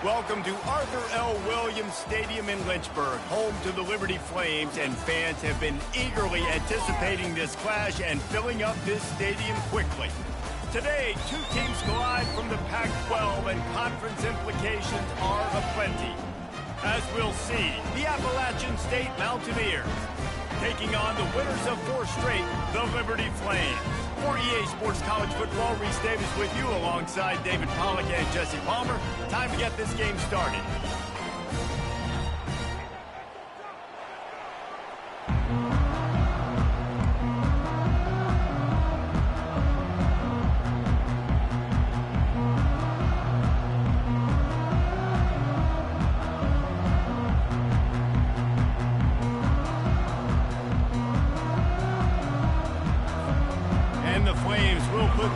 Welcome to Arthur L. Williams Stadium in Lynchburg, home to the Liberty Flames, and fans have been eagerly anticipating this clash and filling up this stadium quickly. Today, two teams collide from the Pac-12, and conference implications are aplenty. As we'll see, the Appalachian State Mountaineers taking on the winners of 4 straight, the Liberty Flames. For EA Sports College Football, Reese Davis with you alongside David Pollack and Jesse Palmer. Time to get this game started.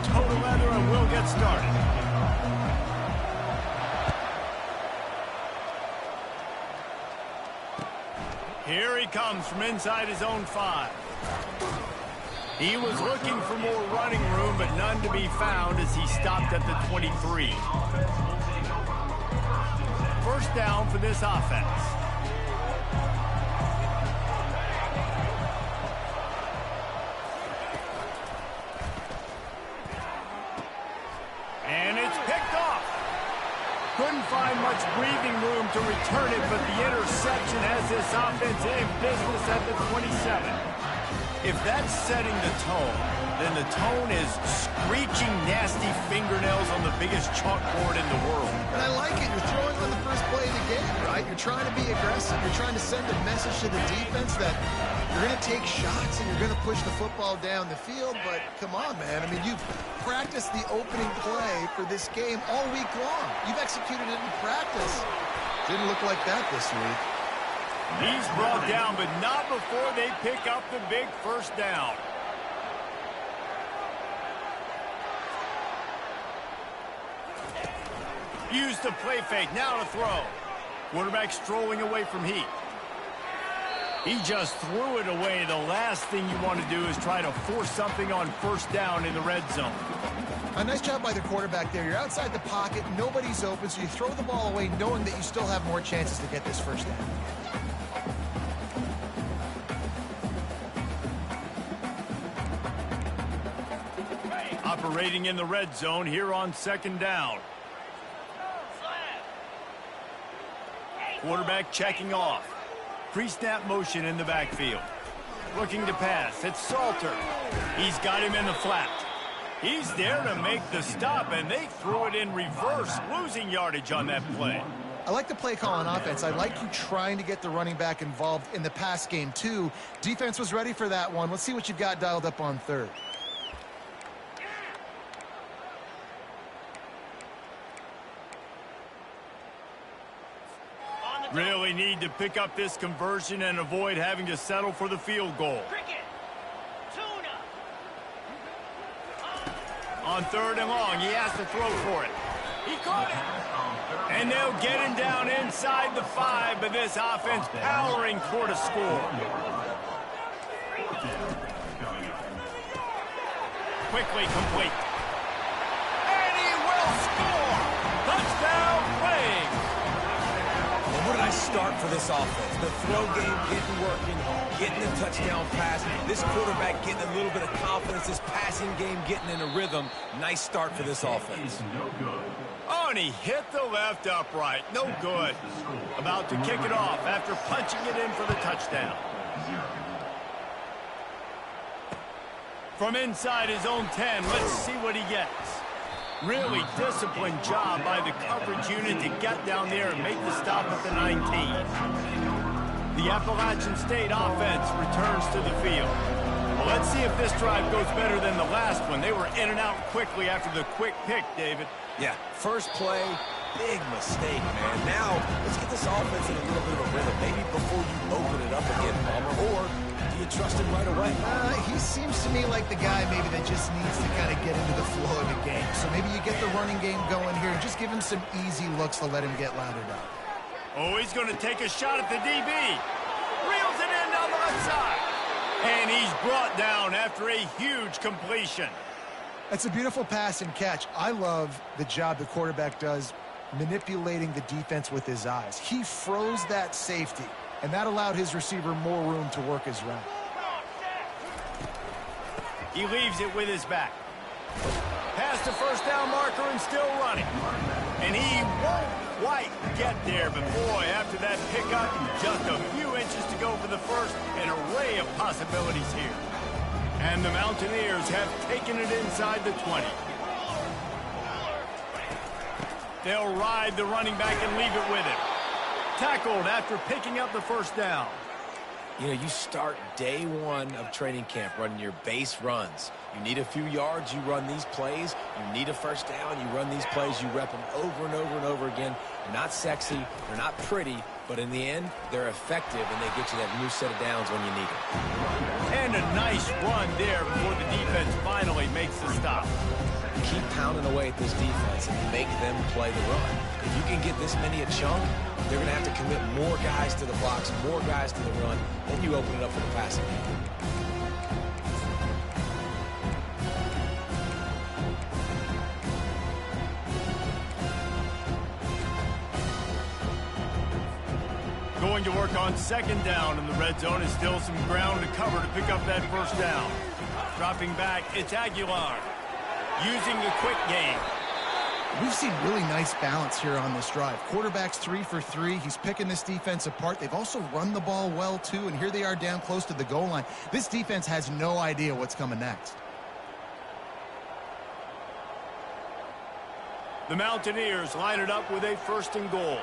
Total leather, and we'll get started. Here he comes from inside his own 5. He was looking for more running room, but none to be found as he stopped at the 23. First down for this offense. And it's picked off. Couldn't find much breathing room to return it, but the interception has this offense in business at the 27. If that's setting the tone, then the tone is screeching nasty fingernails on the biggest chalkboard in the world. And I like it. You're throwing on the first play of the game, right? You're trying to be aggressive. You're trying to send a message to the defense that you're going to take shots and you're going to push the football down the field, but come on, man. I mean, you've practiced the opening play for this game all week long. You've executed it in practice. Didn't look like that this week. He's brought down, but not before they pick up the big first down. Use the play fake, now to throw. Quarterback strolling away from heat. He just threw it away. The last thing you want to do is try to force something on first down in the red zone. A nice job by the quarterback there. You're outside the pocket, nobody's open, so you throw the ball away knowing that you still have more chances to get this first down. Operating in the red zone here on second down. Quarterback checking off. Pre-snap motion in the backfield. Looking to pass. It's Salter. He's got him in the flat. He's there to make the stop, and they threw it in reverse, losing yardage on that play. I like the play call on offense. I like you trying to get the running back involved in the pass game, too. Defense was ready for that one. Let's see what you've got dialed up on third. Really need to pick up this conversion and avoid having to settle for the field goal. On third and long, he has to throw for it. He caught it. And they'll get him down inside the 5, but this offense powering toward a score. Quickly complete. And he will score. Touchdown, Flames. What did I start for this offense? The throw game getting working, getting the touchdown pass. This quarterback getting a little bit of confidence. This passing game getting in a rhythm. Nice start for this offense. Oh, and he hit the left upright. No good. About to kick it off after punching it in for the touchdown. From inside his own 10, let's see what he gets. Really disciplined job by the coverage unit to get down there and make the stop at the 19. The Appalachian State offense returns to the field. Well, let's see if this drive goes better than the last one. They were in and out quickly after the quick pick, David. Yeah, first play, big mistake, man. Now, let's get this offense in a little bit of a rhythm. Maybe before you open it up again, Palmer, or do you trust him right away? He seems to me like the guy maybe that just needs to kind of get into the flow of the game. So maybe you get the running game going here and just give him some easy looks to let him get lathered up. Oh, he's going to take a shot at the DB. Reels it in down the left side. And he's brought down after a huge completion. That's a beautiful pass and catch. I love the job the quarterback does manipulating the defense with his eyes. He froze that safety, and that allowed his receiver more room to work his route. He leaves it with his back. Past the first down marker and still running. And he won't quite get there, but boy, after that pickup, just a few inches to go for the first, an array of possibilities here. And the Mountaineers have taken it inside the 20. They'll ride the running back and leave it with him. Tackled after picking up the first down. You know, you start day one of training camp running your base runs. You need a few yards, you run these plays. You need a first down, you run these plays. You rep them over and over and over again. They're not sexy, they're not pretty, but in the end, they're effective, and they get you that new set of downs when you need them. And a nice run there before the defense finally makes the stop. Keep pounding away at this defense and make them play the run. If you can get this many a chunk, they're going to have to commit more guys to the blocks, more guys to the run, then you open it up for the passing game. Going to work on second down in the red zone is still some ground to cover to pick up that first down. Dropping back, it's Aguilar. Using the quick game. We've seen really nice balance here on this drive. Quarterback's 3 for 3. He's picking this defense apart. They've also run the ball well, too, and here they are down close to the goal line. This defense has no idea what's coming next. The Mountaineers line it up with a first and goal.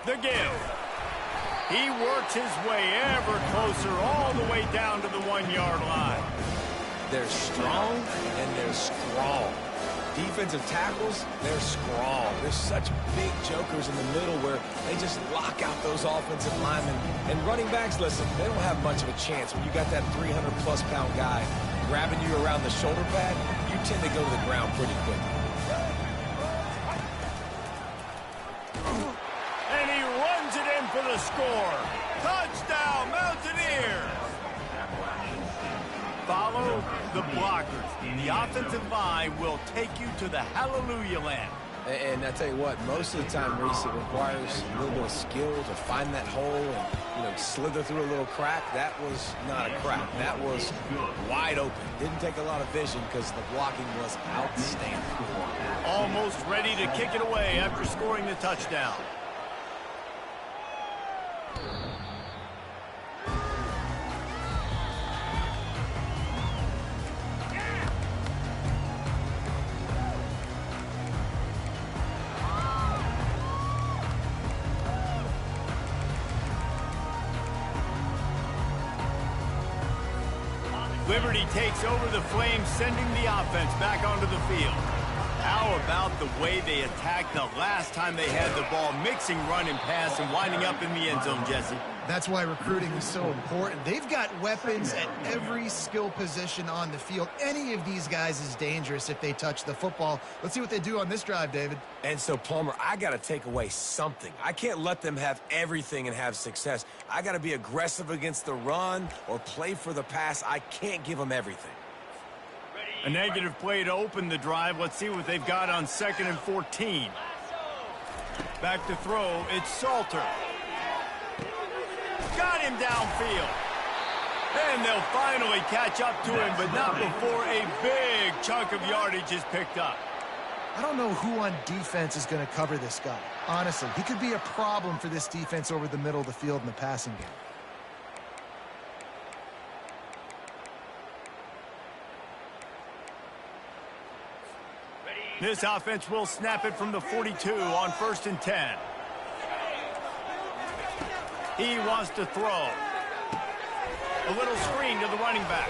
The give. He works his way ever closer all the way down to the 1-yard line. They're strong and they're strong. Defensive tackles, they're strong. There's such big jokers in the middle where they just lock out those offensive linemen. And running backs, listen, they don't have much of a chance. When you got that 300-plus pound guy grabbing you around the shoulder pad, you tend to go to the ground pretty quickly. And he runs it in for the score. Touchdown, Mountaineers! Follow the blockers. The offensive line will take you to the hallelujah land. And I tell you what, most of the time, Reese, it requires a little bit of skill to find that hole and, slither through a little crack. That was not a crack. That was wide open. Didn't take a lot of vision because the blocking was outstanding. Almost ready to kick it away after scoring the touchdown. Liberty takes over the Flames, sending the offense back onto the field. How about the way they attacked the last time they had the ball, mixing run and pass and winding up in the end zone, Jesse? That's why recruiting is so important. They've got weapons at every skill position on the field. Any of these guys is dangerous if they touch the football. Let's see what they do on this drive, David. And so, Palmer, I got to take away something. I can't let them have everything and have success. I got to be aggressive against the run or play for the pass. I can't give them everything. A negative play to open the drive. Let's see what they've got on 2nd and 14. Back to throw. It's Salter. Got him downfield. And they'll finally catch up to him, but not before a big chunk of yardage is picked up. I don't know who on defense is going to cover this guy. Honestly, he could be a problem for this defense over the middle of the field in the passing game. This offense will snap it from the 42 on 1st and 10. He wants to throw. A little screen to the running back.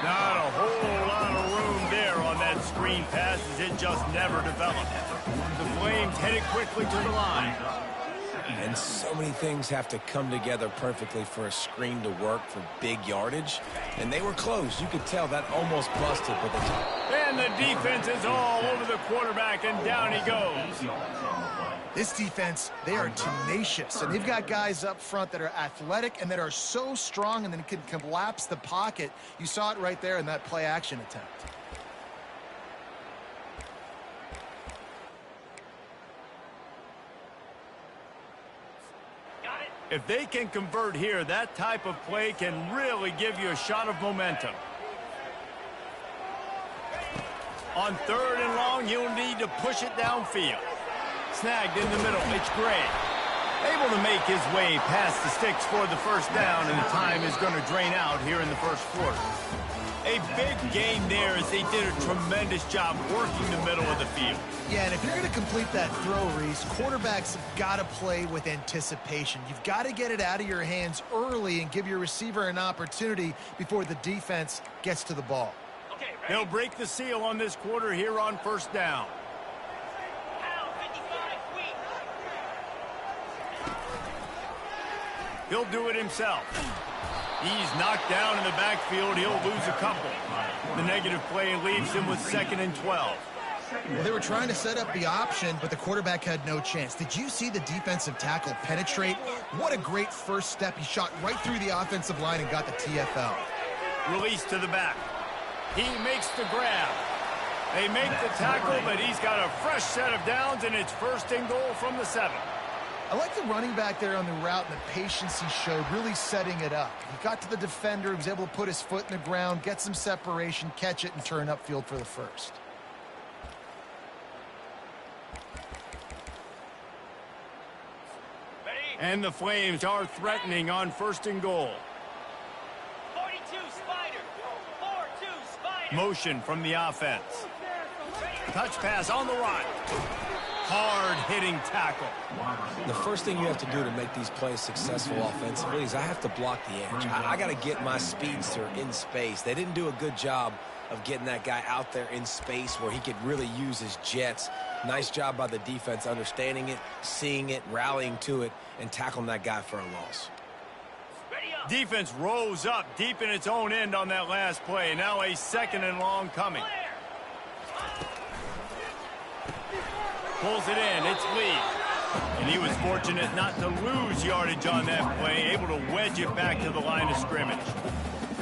Not a whole lot of room there on that screen pass as it just never developed. The Flames headed quickly to the line. And so many things have to come together perfectly for a screen to work for big yardage. And they were close. You could tell that almost busted, but they took. And the defense is all over the quarterback, and down he goes. This defense, they are tenacious, and they've got guys up front that are athletic and that are so strong and then can collapse the pocket. You saw it right there in that play-action attempt. If they can convert here, that type of play can really give you a shot of momentum. On 3rd and long, he'll need to push it downfield. Snagged in the middle, it's Gray. Able to make his way past the sticks for the first down, and the time is going to drain out here in the first quarter. A big gain there as they did a tremendous job working the middle of the field. Yeah, and if you're going to complete that throw, Reese, quarterbacks have got to play with anticipation. You've got to get it out of your hands early and give your receiver an opportunity before the defense gets to the ball. They'll break the seal on this quarter here on first down. He'll do it himself. He's knocked down in the backfield. He'll lose a couple. The negative play leaves him with 2nd and 12. Well, they were trying to set up the option, but the quarterback had no chance. Did you see the defensive tackle penetrate? What a great first step. He shot right through the offensive line and got the TFL. Release to the back. He makes the grab. They make the tackle, but he's got a fresh set of downs, and it's 1st and goal from the 7. I like the running back there on the route and the patience he showed, really setting it up. He got to the defender, he was able to put his foot in the ground, get some separation, catch it, and turn upfield for the first. And the Flames are threatening on 1st and goal. 42 Spider. 4-2 Spider. Motion from the offense. Touch pass on the run. Hard-hitting tackle. The first thing you have to do to make these plays successful offensively is I have to block the edge. I got to get my speedster in space. They didn't do a good job of getting that guy out there in space where he could really use his jets. Nice job by the defense understanding it, seeing it, rallying to it, and tackling that guy for a loss. Defense rose up deep in its own end on that last play. Now a 2nd and long coming. Pulls it in, it's Lee. And he was fortunate not to lose yardage on that play, able to wedge it back to the line of scrimmage.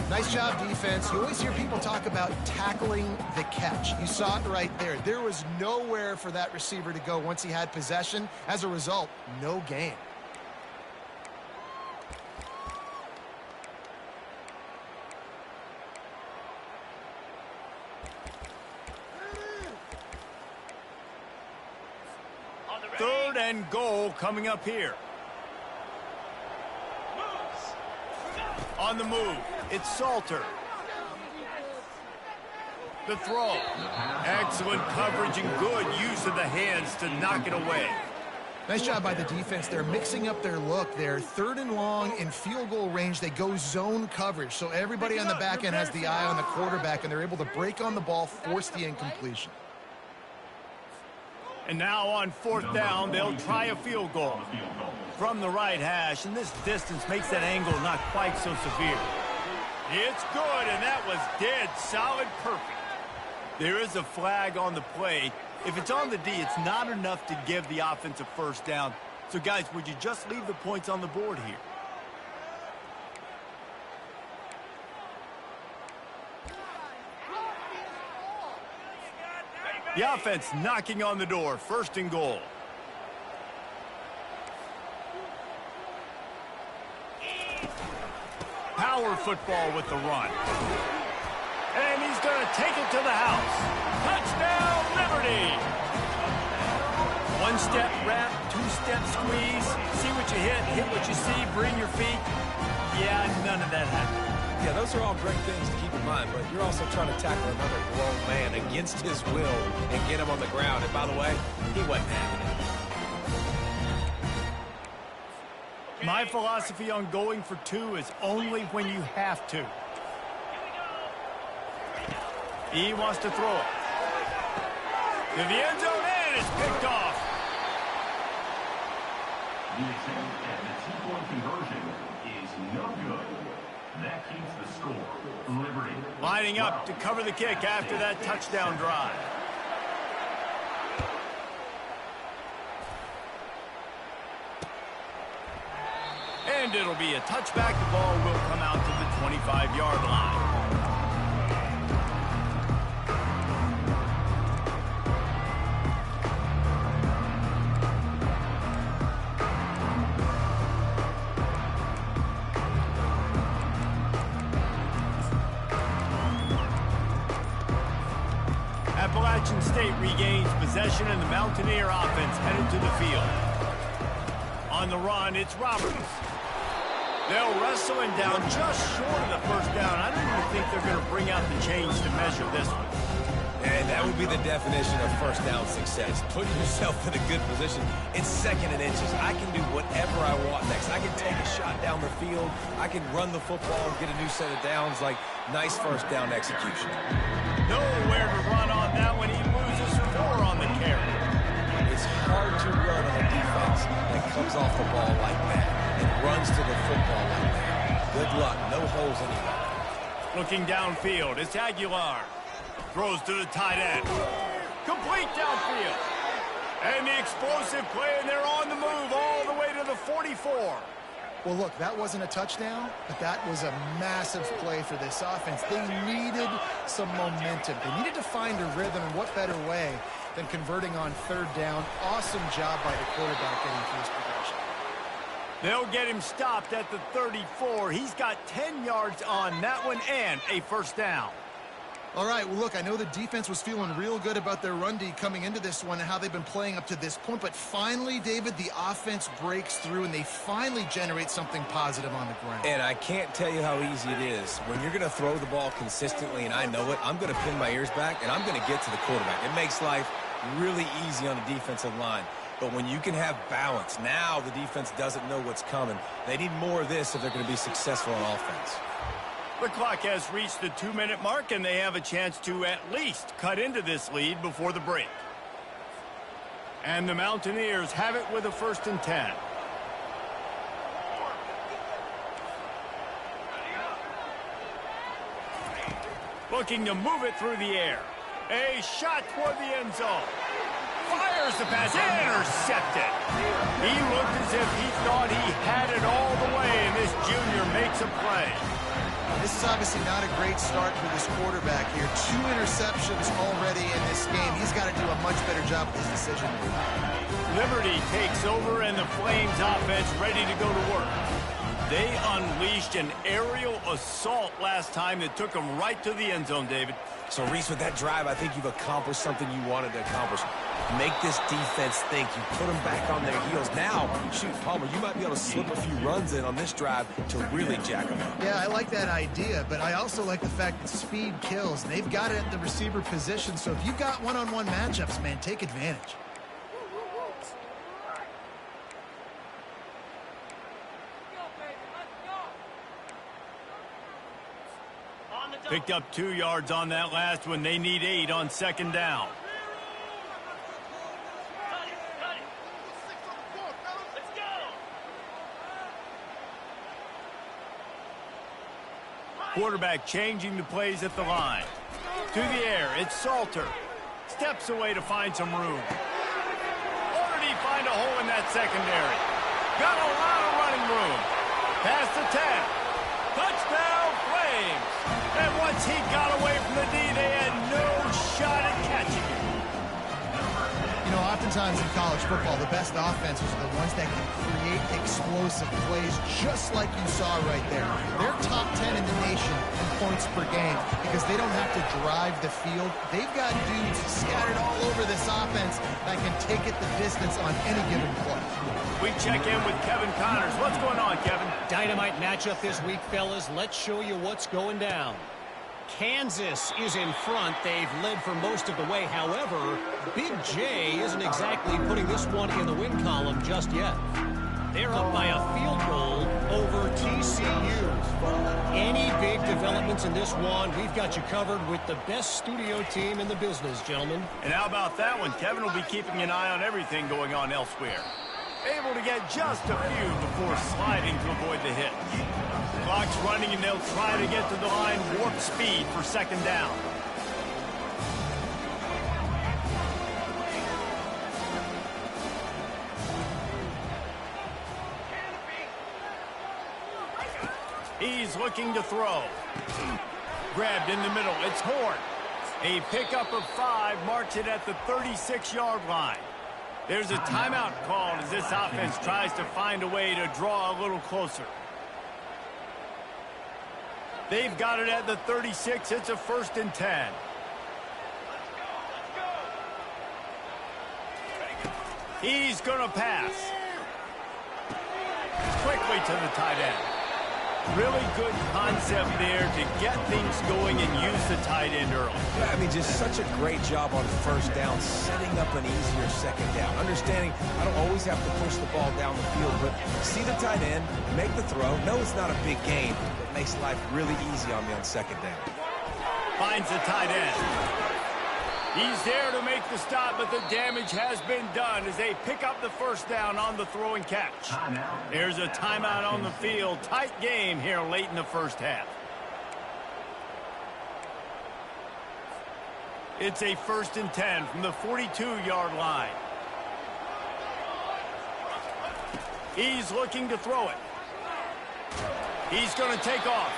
Nice job, defense. You always hear people talk about tackling the catch. You saw it right there. There was nowhere for that receiver to go once he had possession. As a result, no gain. Third and goal coming up here. On the move, it's Salter. The throw. Excellent coverage and good use of the hands to knock it away. Nice job by the defense. They're mixing up their look. They're 3rd and long in field goal range. They go zone coverage. So everybody on the back end has the eye on the quarterback, and they're able to break on the ball, force the incompletion. And now on 4th down, they'll try a field goal from the right hash, and this distance makes that angle not quite so severe. It's good, and that was dead solid perfect. There is a flag on the play. If it's on the D, it's not enough to give the offense a first down. So, guys, would you just leave the points on the board here? The offense knocking on the door. 1st and goal. Power football with the run. And he's going to take it to the house. Touchdown, Liberty! 1-step wrap, 2-step squeeze. See what you hit what you see, bring your feet. Yeah, none of that happened. Yeah, those are all great things to keep in mind, but you're also trying to tackle another grown man against his will and get him on the ground. And by the way, he wasn't having it. My philosophy on going for 2 is only when you have to. He wants to throw it. To the end zone, and it's picked off. The attempt at the two-point conversion is no good. That keeps the score. Liberty. Lining up to cover the kick after that touchdown drive. And it'll be a touchback. The ball will come out to the 25-yard line. Appalachian State regains possession and the Mountaineer offense headed to the field. On the run, it's Roberts. They'll wrestle him down just short of the first down. I don't even think they're going to bring out the chains to measure this one. And that would be the definition of first down success. Putting yourself in a good position. It's second and inches. I can do whatever I want next. I can take a shot down the field. I can run the football and get a new set of downs. Like, nice first down execution. Nowhere to run on that one. He loses 4 on the carry. It's hard to run on a defense that comes off the ball like that and runs to the football like that. Good luck. No holes anywhere. Looking downfield, it's Aguilar. Throws to the tight end. Complete downfield. And the explosive play, and they're on the move all the way to the 44. Well, look, that wasn't a touchdown, but that was a massive play for this offense. They needed some momentum. They needed to find a rhythm, and what better way than converting on third down. Awesome job by the quarterback getting through his progression. They'll get him stopped at the 34. He's got 10 yards on that one and a first down. All right, well, look, I know the defense was feeling real good about their run D coming into this one and how they've been playing up to this point, but finally, David, the offense breaks through and they finally generate something positive on the ground. And I can't tell you how easy it is. When you're going to throw the ball consistently, and I know it, I'm going to pin my ears back, and I'm going to get to the quarterback. It makes life really easy on the defensive line. But when you can have balance, now the defense doesn't know what's coming. They need more of this if they're going to be successful on offense. The clock has reached the 2-minute mark, and they have a chance to at least cut into this lead before the break. And the Mountaineers have it with a 1st and 10. Looking to move it through the air. A shot toward the end zone. Fires the pass, intercepted. He looked as if he thought he had it all the way, and this junior makes a play. This is obviously not a great start for this quarterback here. 2 interceptions already in this game. He's got to do a much better job with his decision. Liberty takes over, and the Flames offense ready to go to work. They unleashed an aerial assault last time that took them right to the end zone, David. So, Reese, with that drive, I think you've accomplished something you wanted to accomplish. Make this defense think. You put them back on their heels. Now, shoot, Palmer, you might be able to slip a few runs in on this drive to really jack them up. Yeah, I like that idea, but I also like the fact that speed kills. They've got it at the receiver position, so if you've got one-on-one matchups, man, take advantage. Picked up 2 yards on that last one. They need 8 on 2nd down. Let's go. Quarterback changing the plays at the line. To the air, it's Salter. Steps away to find some room. Or did he find a hole in that secondary? Got a lot of running room. Past the 10. Touchdown, Flames. And once he got away from the D, they had no shot at catching him. You know, oftentimes in college football, the best offenses are the ones that can create explosive plays, just like you saw right there. They're top 10 in the nation in points per game because they don't have to drive the field. They've got dudes scattered all over this offense that can take it the distance on any given play. We check in with Kevin Connors. What's going on, Kevin? Dynamite matchup this week, fellas. Let's show you what's going down. Kansas is in front. They've led for most of the way. However, Big J isn't exactly putting this one in the win column just yet. They're up by a field goal over TCU. Any big developments in this one, we've got you covered with the best studio team in the business, gentlemen. And how about that one? Kevin will be keeping an eye on everything going on elsewhere. Able to get just a few before sliding to avoid the hit. Clock's running, and they'll try to get to the line warp speed for 2nd down. He's looking to throw. Grabbed in the middle. It's Horn. A pickup of 5 marks it at the 36-yard line. There's a timeout called as this offense tries to find a way to draw a little closer. They've got it at the 36. It's a 1st and 10. He's going to pass. Quickly to the tight end. Really good concept there to get things going and use the tight end early. Yeah, I mean, just such a great job on first down, setting up an easier second down. Understanding I don't always have to push the ball down the field, but see the tight end, make the throw. No, it's not a big game, but makes life really easy on me on second down. Finds the tight end. He's there to make the stop, but the damage has been done as they pick up the first down on the throw and catch. There's a timeout on the field. Tight game here late in the first half. It's a 1st and 10 from the 42-yard line. He's looking to throw it. He's going to take off.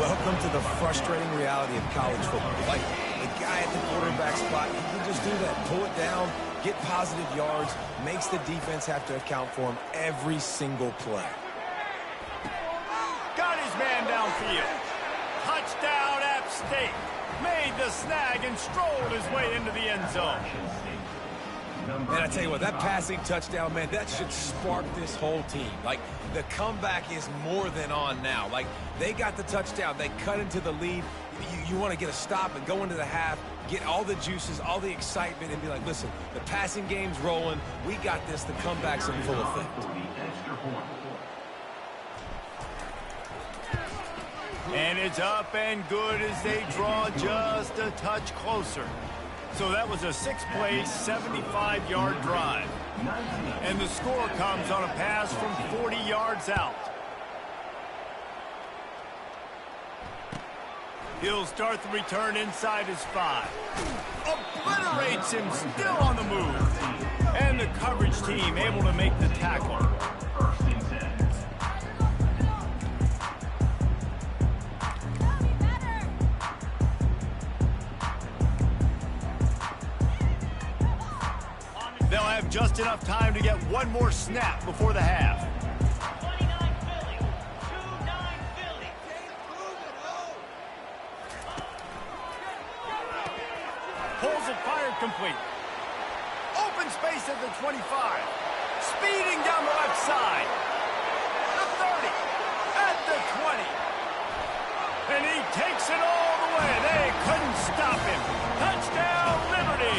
Welcome to the frustrating reality of college football. Like, the guy at the quarterback spot, he can just do that. Pull it down, get positive yards, makes the defense have to account for him every single play. Got his man downfield. Touchdown, App State. Made the snag and strolled his way into the end zone. And I tell you what, that passing touchdown, man, that should spark this whole team. Like, the comeback is more than on now. Like, they got the touchdown. They cut into the lead. You want to get a stop and go into the half, get all the juices, all the excitement, and be like, listen, the passing game's rolling. We got this. The comeback's in full effect. And it's up and good as they draw just a touch closer. So that was a 6-play, 75-yard drive. And the score comes on a pass from 40 yards out. He'll start the return inside his 5. Obliterates him, still on the move. And the coverage team able to make the tackle. They'll have just enough time to get one more snap before the half. 29 Philly. 2-9 Philly. Pulls it, fired complete. Open space at the 25. Speeding down the left side. The 30. At the 20. And he takes it all the way. They couldn't stop him. Touchdown, Liberty.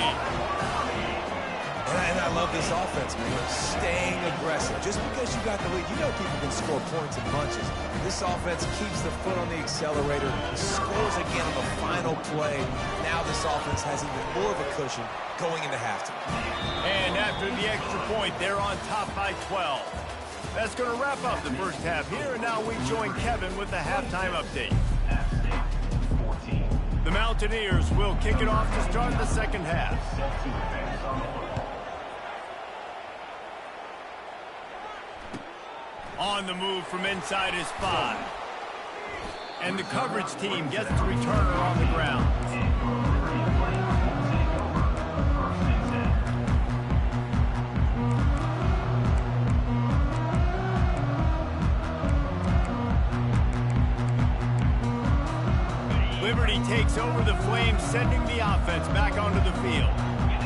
And I love this offense, man. Staying aggressive. Just because you got the lead, you know people can score points in bunches. This offense keeps the foot on the accelerator, scores again on the final play. Now this offense has even more of a cushion going into halftime. And after the extra point, they're on top by 12. That's going to wrap up the first half here, and now we join Kevin with the halftime update. The Mountaineers will kick it off to start the second half. On the move from inside his 5. And the coverage team gets the returner on the ground. Liberty takes over the Flames, sending the offense back onto the field.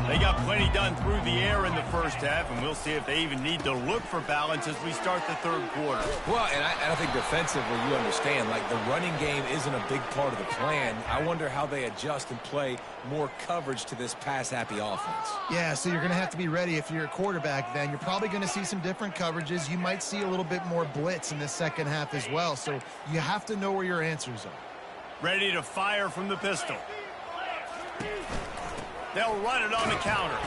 They got plenty done through the air in the first half, and we'll see if they even need to look for balance as we start the third quarter. Well, and I think defensively, you understand, like, the running game isn't a big part of the plan. I wonder how they adjust and play more coverage to this pass-happy offense. Yeah, so you're going to have to be ready if you're a quarterback then. You're probably going to see some different coverages. You might see a little bit more blitz in the second half as well, so you have to know where your answers are. Ready to fire from the pistol. They'll run it on the counter.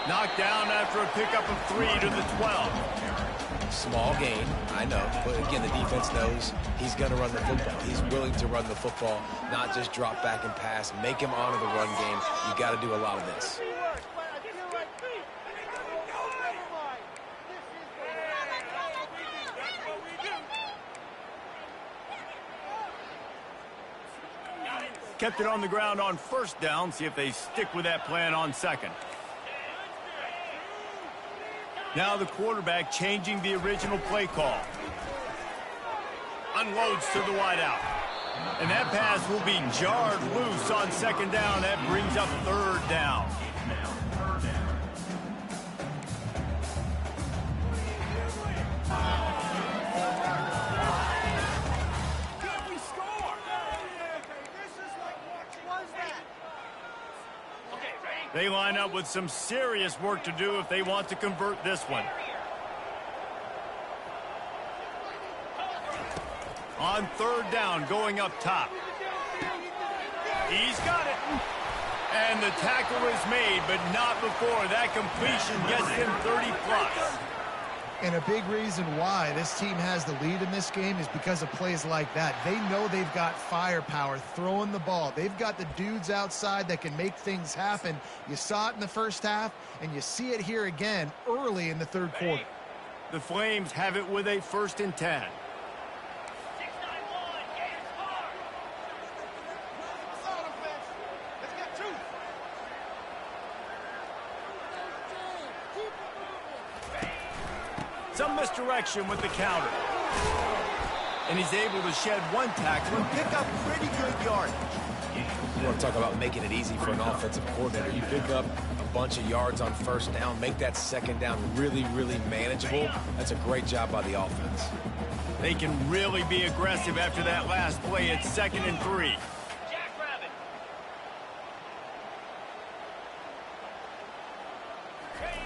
Knocked down after a pickup of 3 to the 12. Small gain, I know. But again, the defense knows he's going to run the football. He's willing to run the football, not just drop back and pass. Make him honor the run game. You got to do a lot of this. Kept it on the ground on first down. See if they stick with that plan on second. Now the quarterback changing the original play call. Unloads to the wideout. And that pass will be jarred loose on second down. That brings up third down. They line up with some serious work to do if they want to convert this one. On third down, going up top. He's got it. And the tackle is made, but not before that completion gets him 30+. And a big reason why this team has the lead in this game is because of plays like that. They know they've got firepower throwing the ball. They've got the dudes outside that can make things happen. You saw it in the first half, and you see it here again early in the third quarter. The Flames have it with a 1st and 10. Some misdirection with the counter. And he's able to shed one tackle and pick up pretty good yardage. You want to talk about making it easy for an offensive coordinator. You pick up a bunch of yards on first down, make that second down really, really manageable. That's a great job by the offense. They can really be aggressive after that last play. It's 2nd and 3.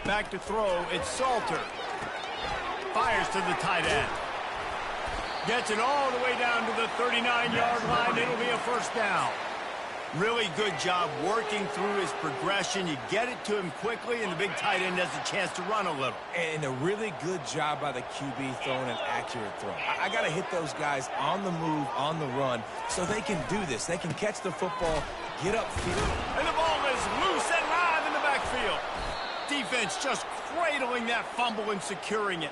Back to throw, it's Salter. Fires to the tight end. Gets it all the way down to the 39-yard line. It'll be a 1st down. Really good job working through his progression. You get it to him quickly, and the big tight end has a chance to run a little. And a really good job by the QB throwing an accurate throw. I got to hit those guys on the move, on the run, so they can do this. They can catch the football, get upfield. And the ball is loose and live in the backfield. Defense just cradling that fumble and securing it.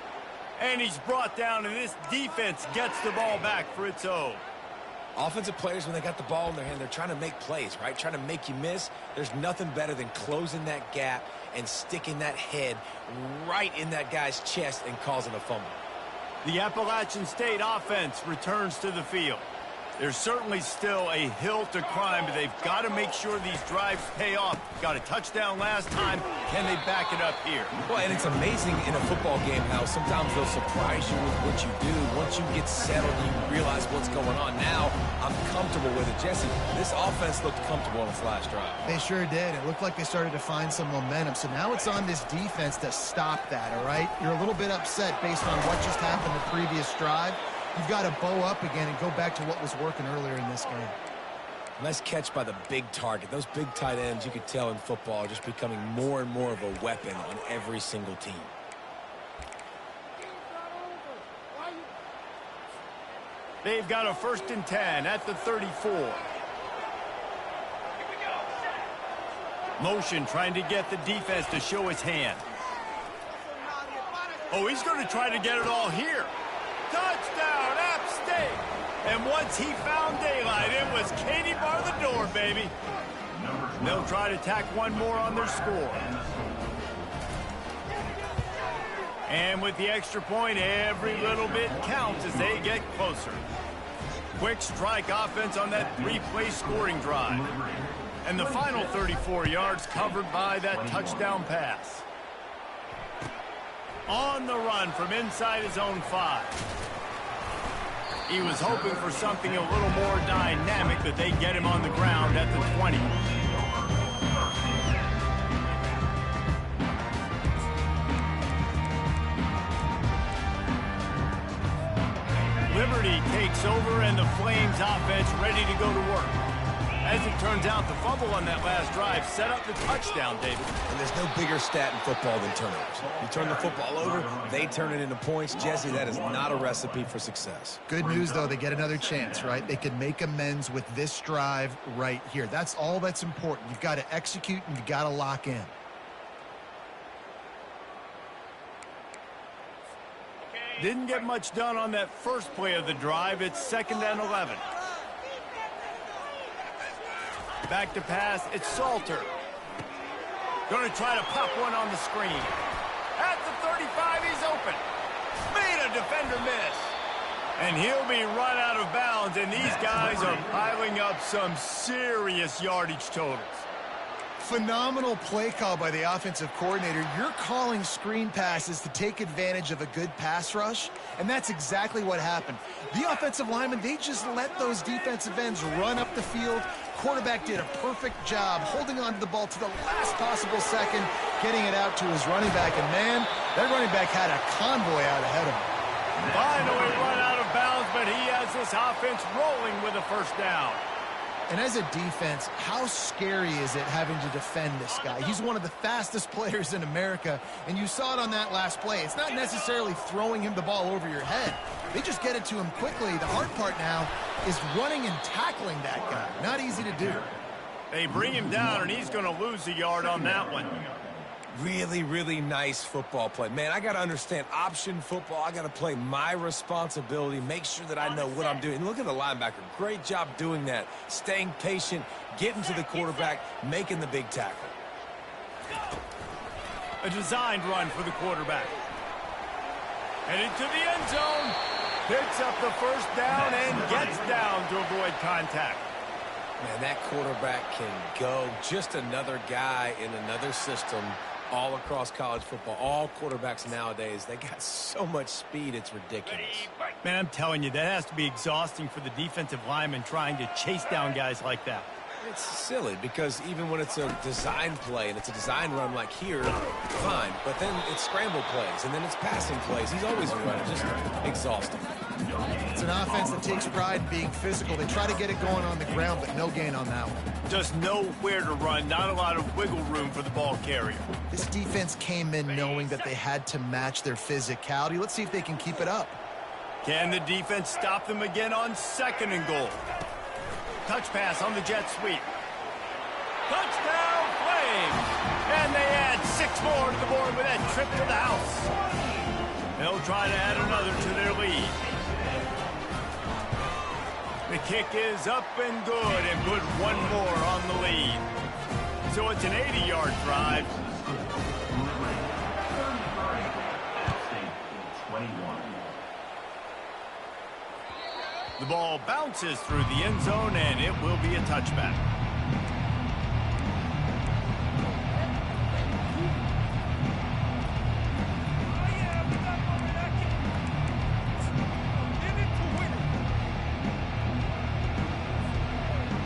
And he's brought down, and this defense gets the ball back for its own. Offensive players, when they got the ball in their hand, they're trying to make plays, right? Trying to make you miss. There's nothing better than closing that gap and sticking that head right in that guy's chest and causing a fumble. The Appalachian State offense returns to the field. There's certainly still a hill to climb, but they've got to make sure these drives pay off. Got a touchdown last time. Can they back it up here? Well, and it's amazing in a football game how sometimes they'll surprise you with what you do. Once you get settled, you realize what's going on. Now, I'm comfortable with it. Jesse, this offense looked comfortable on its last drive. They sure did. It looked like they started to find some momentum. So now it's on this defense to stop that, all right? You're a little bit upset based on what just happened the previous drive. You've got to bow up again and go back to what was working earlier in this game. Nice catch by the big target. Those big tight ends, you could tell in football, are just becoming more and more of a weapon on every single team. They've got a 1st and 10 at the 34. Motion trying to get the defense to show his hand. Oh, he's going to try to get it all here. Touchdown, App State! And once he found daylight, it was Katie bar the door, baby. They'll try to tack one more on their score. And with the extra point, every little bit counts as they get closer. Quick strike offense on that 3-play scoring drive. And the final 34 yards covered by that touchdown pass. On the run from inside his own 5. He was hoping for something a little more dynamic, but they get him on the ground at the 20. Liberty takes over, and the Flames offense ready to go to work. As it turns out, the fumble on that last drive set up the touchdown, David. And there's no bigger stat in football than turnovers. You turn the football over, they turn it into points. Jesse, that is not a recipe for success. Good news, though, they get another chance, right? They can make amends with this drive right here. That's all that's important. You've got to execute, and you've got to lock in. Didn't get much done on that first play of the drive. It's 2nd and 11. Back to pass, it's Salter. Going to try to pop one on the screen. At the 35, he's open. Made a defender miss. And he'll be run out of bounds, and these guys are piling up some serious yardage totals. Phenomenal play call by the offensive coordinator. You're calling screen passes to take advantage of a good pass rush, and that's exactly what happened. The offensive linemen, they just let those defensive ends run up the field. Quarterback did a perfect job holding on to the ball to the last possible second, getting it out to his running back, and man, that running back had a convoy out ahead of him. Finally run out of bounds, but he has this offense rolling with a first down. And as a defense, how scary is it having to defend this guy? He's one of the fastest players in America, and you saw it on that last play. It's not necessarily throwing him the ball over your head. They just get it to him quickly. The hard part now is running and tackling that guy. Not easy to do. They bring him down, and he's going to lose a yard on that one. Really, really nice football play. Man, I got to understand option football. I got to play my responsibility, make sure that I know what I'm doing. And look at the linebacker. Great job doing that. Staying patient, getting to the quarterback, making the big tackle. A designed run for the quarterback. Headed to the end zone. Picks up the first down and gets down to avoid contact. Man, that quarterback can go. Just another guy in another system all across college football. All quarterbacks nowadays, they got so much speed, it's ridiculous. Man, I'm telling you, that has to be exhausting for the defensive lineman trying to chase down guys like that. It's silly because even when it's a design play and it's a design run like here, fine. But then it's scramble plays and then it's passing plays. He's always running, just exhausting. It's an offense that takes pride in being physical. They try to get it going on the ground, but no gain on that one. Just nowhere to run, not a lot of wiggle room for the ball carrier. This defense came in knowing that they had to match their physicality. Let's see if they can keep it up. Can the defense stop them again on 2nd and goal? Touch pass on the jet sweep. Touchdown, Flames! And they add 6 more to the board with that trip to the house. They'll try to add another to their lead. The kick is up and good and put 1 more on the lead. So it's an 80-yard drive. The ball bounces through the end zone, and it will be a touchback.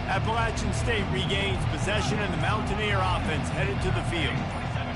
Appalachian State regains possession, and the Mountaineer offense headed to the field.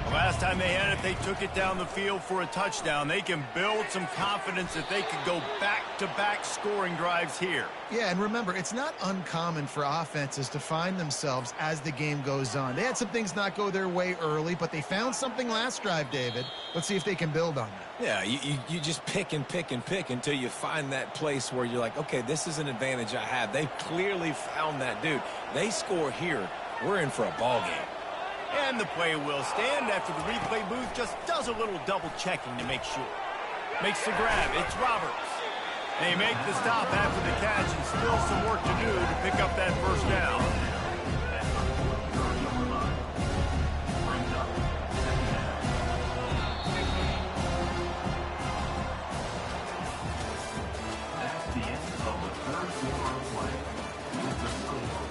The last time they had it, they took it down the field for a touchdown. They can build some confidence that they could go back-to-back scoring drives here. Yeah, and remember, it's not uncommon for offenses to find themselves as the game goes on. They had some things not go their way early, but they found something last drive, David. Let's see if they can build on that. Yeah, you just pick and pick and pick until you find that place where you're like, okay, this is an advantage I have. They clearly found that, dude. They score here, we're in for a ball game. And the play will stand after the replay booth just does a little double-checking to make sure. Makes the grab. It's Roberts. They make the stop after the catch, and still some work to do to pick up that first down. That's the end of the 3rd quarter of play. With the score.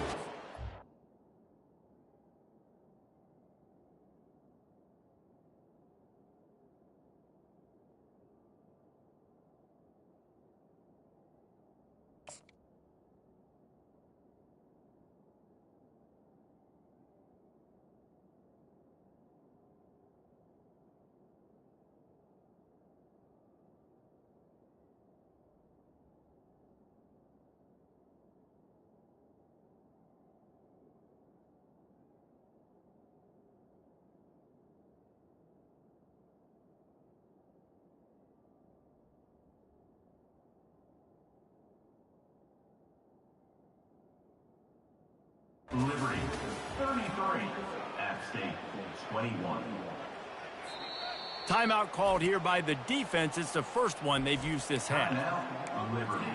Liberty 33, App State 21. Timeout called here by the defense. It's the first one they've used this half. Now, Liberty.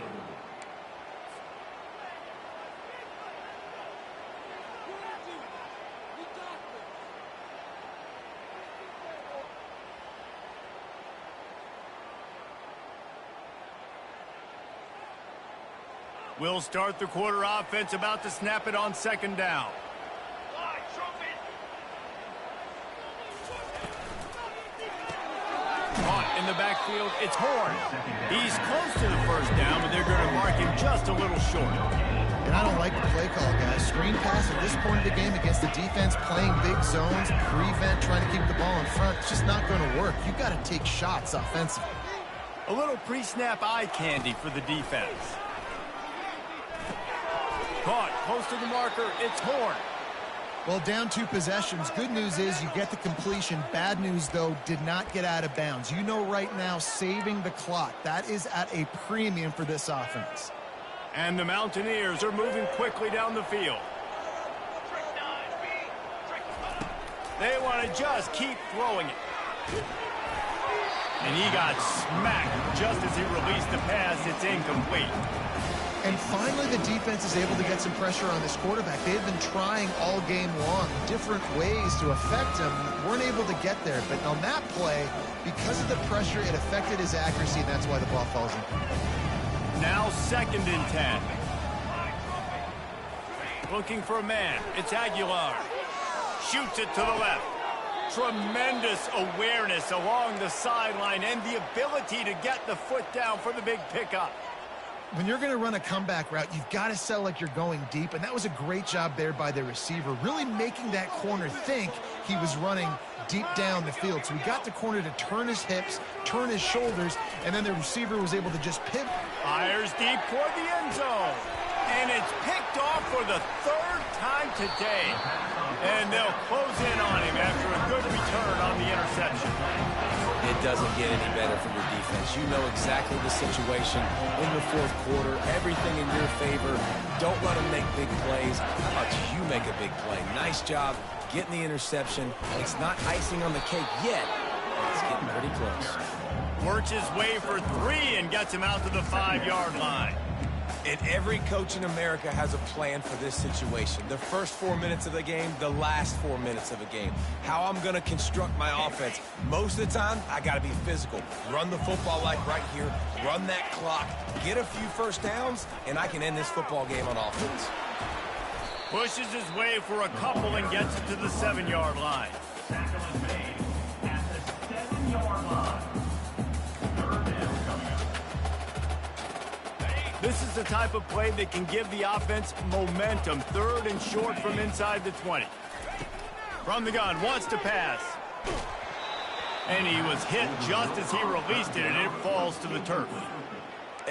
We'll start the quarter offense, about to snap it on 2nd down. in the backfield, it's Horn. He's close to the first down, but they're going to mark him just a little short. And I don't like the play call, guys. Screen pass at this point of the game against the defense, playing big zones, prevent, trying to keep the ball in front. It's just not going to work. You've got to take shots offensively. A little pre-snap eye candy for the defense. Caught close to the marker, it's Horn. Well, down 2 possessions. Good news is you get the completion. Bad news, though, did not get out of bounds. You know right now, saving the clock. That is at a premium for this offense. And the Mountaineers are moving quickly down the field. They want to just keep throwing it. And he got smacked just as he released the pass. It's incomplete. And finally, the defense is able to get some pressure on this quarterback. They've been trying all game long, different ways to affect him. Weren't able to get there. But on that play, because of the pressure, it affected his accuracy, and that's why the ball falls in. Now 2nd and 10. Looking for a man. It's Aguilar. Shoots it to the left. Tremendous awareness along the sideline and the ability to get the foot down for the big pickup. When you're going to run a comeback route, you've got to sell like you're going deep, and that was a great job there by the receiver, really making that corner think he was running deep down the field. So he got the corner to turn his hips, turn his shoulders, and then the receiver was able to just pivot. Fires deep toward the end zone. And it's picked off for the 3rd time today. And they'll close in on him after a good return on the interception. It doesn't get any better for your defense. You know exactly the situation in the 4th quarter. Everything in your favor. Don't let them make big plays. How about you make a big play? Nice job getting the interception. It's not icing on the cake yet, but it's getting pretty close. Works his way for 3 and gets him out to the 5-yard line. And every coach in America has a plan for this situation. The first 4 minutes of the game, the last 4 minutes of a game. How I'm going to construct my offense. Most of the time, I got to be physical. Run the football like right here. Run that clock. Get a few first downs, and I can end this football game on offense. Pushes his way for a couple and gets it to the 7-yard line. Tackle is made at the 7-yard line. 3rd down coming up. This is the type of play that can give the offense momentum. 3rd and short from inside the 20. From the gun, wants to pass. And he was hit just as he released it, and it falls to the turf.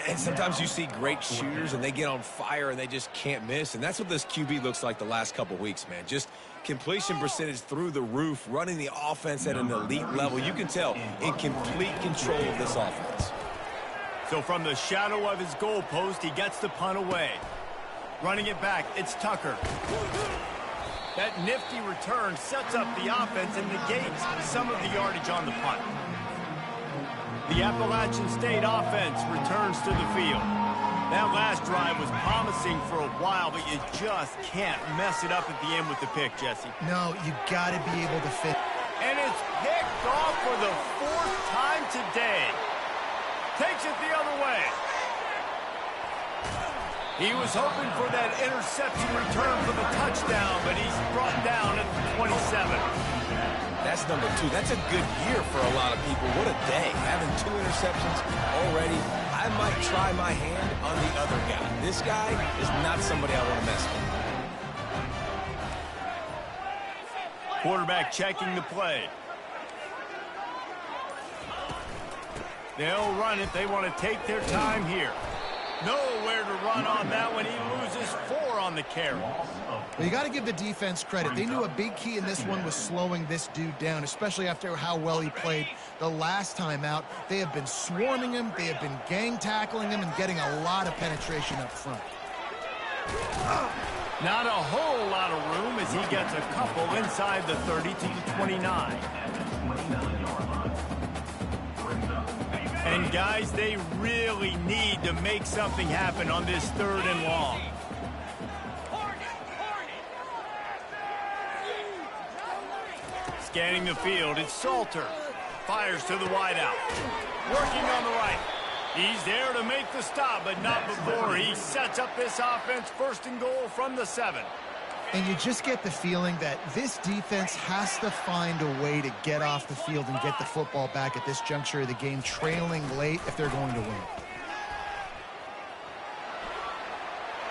And sometimes you see great shooters, and they get on fire, and they just can't miss. And that's what this QB looks like the last couple weeks, man. Just completion percentage through the roof, running the offense at an elite level. You can tell in complete control of this offense. So from the shadow of his goalpost, he gets the punt away. Running it back, it's Tucker. That nifty return sets up the offense and negates some of the yardage on the punt. The Appalachian State offense returns to the field. That last drive was promising for a while, but you just can't mess it up at the end with the pick, Jesse. No, you got to be able to fit. And it's picked off for the 4th time today. Takes it the other way. He was hoping for that interception return for the touchdown, but he's brought down at the 27. That's number 2. That's a good year for a lot of people. What a day. Having 2 interceptions already. I might try my hand on the other guy. This guy is not somebody I want to mess with. Quarterback checking the play. They'll run it. They want to take their time here. Nowhere to run on that one. He loses 4 on the carry. Well, you got to give the defense credit. They knew a big key in this one was slowing this dude down, especially after how well he played the last time out. They have been swarming him. They have been gang tackling him and getting a lot of penetration up front. Not a whole lot of room as he gets a couple inside the 30 to the 29. And guys, they really need to make something happen on this 3rd and long. Scanning the field, it's Salter. Fires to the wideout. Working on the right. He's there to make the stop, but not before he sets up this offense 1st and goal from the 7. And you just get the feeling that this defense has to find a way to get off the field and get the football back at this juncture of the game, trailing late if they're going to win.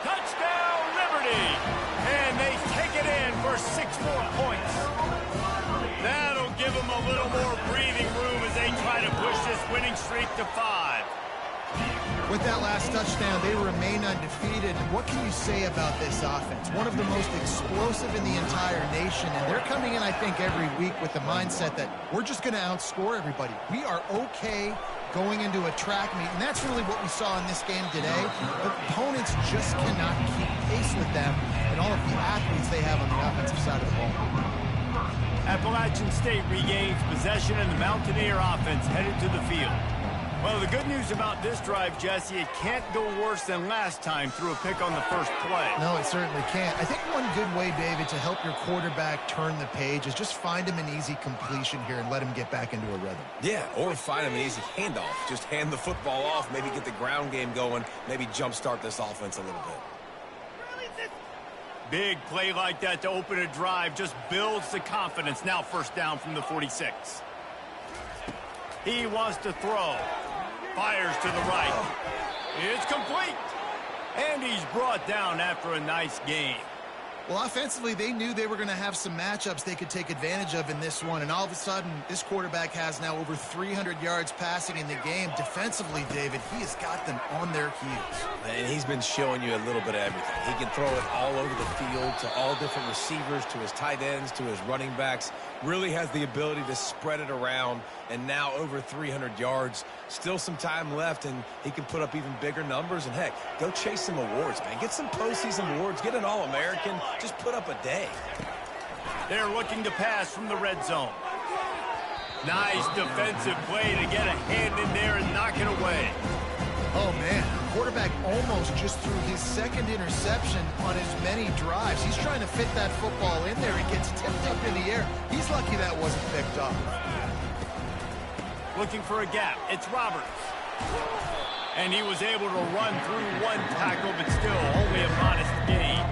Touchdown, Liberty! And they take it in for 6 more points. That'll give them a little more breathing room as they try to push this winning streak to 5. With that last touchdown, they remain undefeated. And what can you say about this offense? One of the most explosive in the entire nation. And they're coming in, I think, every week with the mindset that we're just going to outscore everybody. We are okay going into a track meet. And that's really what we saw in this game today. But opponents just cannot keep pace with them and all of the athletes they have on the offensive side of the ball. Appalachian State regains possession, and the Mountaineer offense headed to the field. Well, the good news about this drive, Jesse, it can't go worse than last time through a pick on the first play. No, it certainly can't. I think one good way, David, to help your quarterback turn the page is just find him an easy completion here and let him get back into a rhythm. Yeah, or find him an easy handoff. Just hand the football off, maybe get the ground game going, maybe jumpstart this offense a little bit. Big play like that to open a drive just builds the confidence. Now first down from the 46. He wants to throw. Fires to the right. It's complete. And he's brought down after a nice game. Well, offensively, they knew they were going to have some matchups they could take advantage of in this one. And all of a sudden, this quarterback has now over 300 yards passing in the game. Defensively, David, he has got them on their heels. And he's been showing you a little bit of everything. He can throw it all over the field to all different receivers, to his tight ends, to his running backs. Really has the ability to spread it around. And now over 300 yards. Still some time left, and he can put up even bigger numbers. And, heck, go chase some awards, man. Get some postseason awards. Get an All-American. Just put up a day. They're looking to pass from the red zone. Nice defensive play to get a hand in there and knock it away. Oh, man. Quarterback almost just threw his second interception on as many drives. He's trying to fit that football in there. It gets tipped up in the air. He's lucky that wasn't picked up. Looking for a gap. It's Roberts. And he was able to run through one tackle, but still only a modest gain.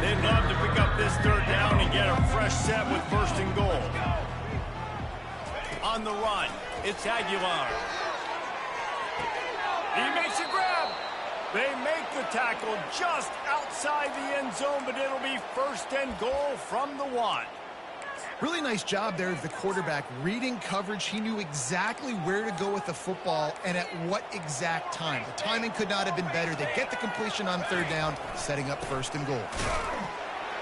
They'd love to pick up this third down and get a fresh set with first and goal. On the run, it's Aguilar. He makes a grab. They make the tackle just outside the end zone, but it'll be first and goal from the 1. Really nice job there of the quarterback reading coverage. He knew exactly where to go with the football and at what exact time. The timing could not have been better. They get the completion on third down, setting up first and goal.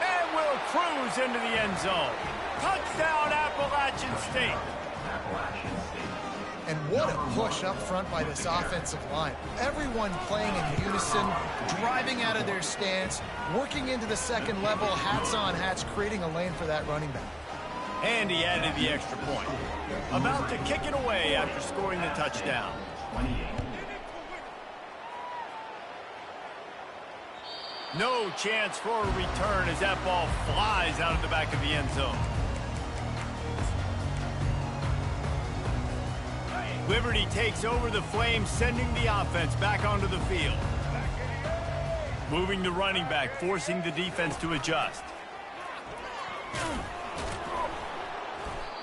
And will cruise into the end zone. Touchdown, Appalachian State. And what a push up front by this offensive line. Everyone playing in unison, driving out of their stance, working into the second level, hats on hats, creating a lane for that running back. And he added the extra point. About to kick it away after scoring the touchdown. No chance for a return as that ball flies out of the back of the end zone. Liberty takes over the Flames, sending the offense back onto the field. Moving the running back, forcing the defense to adjust.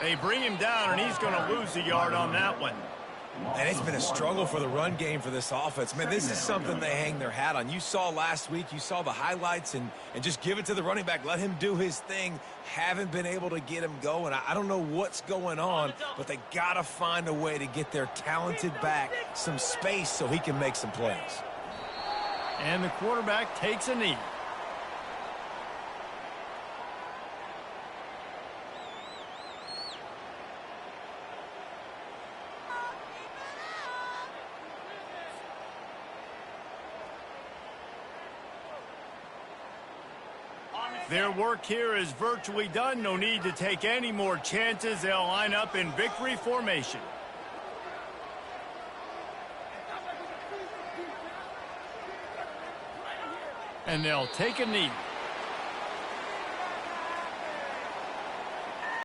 They bring him down, and he's going to lose a yard on that one. And it's been a struggle for the run game for this offense. Man, this is something they hang their hat on. You saw last week, you saw the highlights, and just give it to the running back. Let him do his thing. Haven't been able to get him going. I don't know what's going on, but they got to find a way to get their talented back some space so he can make some plays. And the quarterback takes a knee. Their work here is virtually done. No need to take any more chances. They'll line up in victory formation. And they'll take a knee.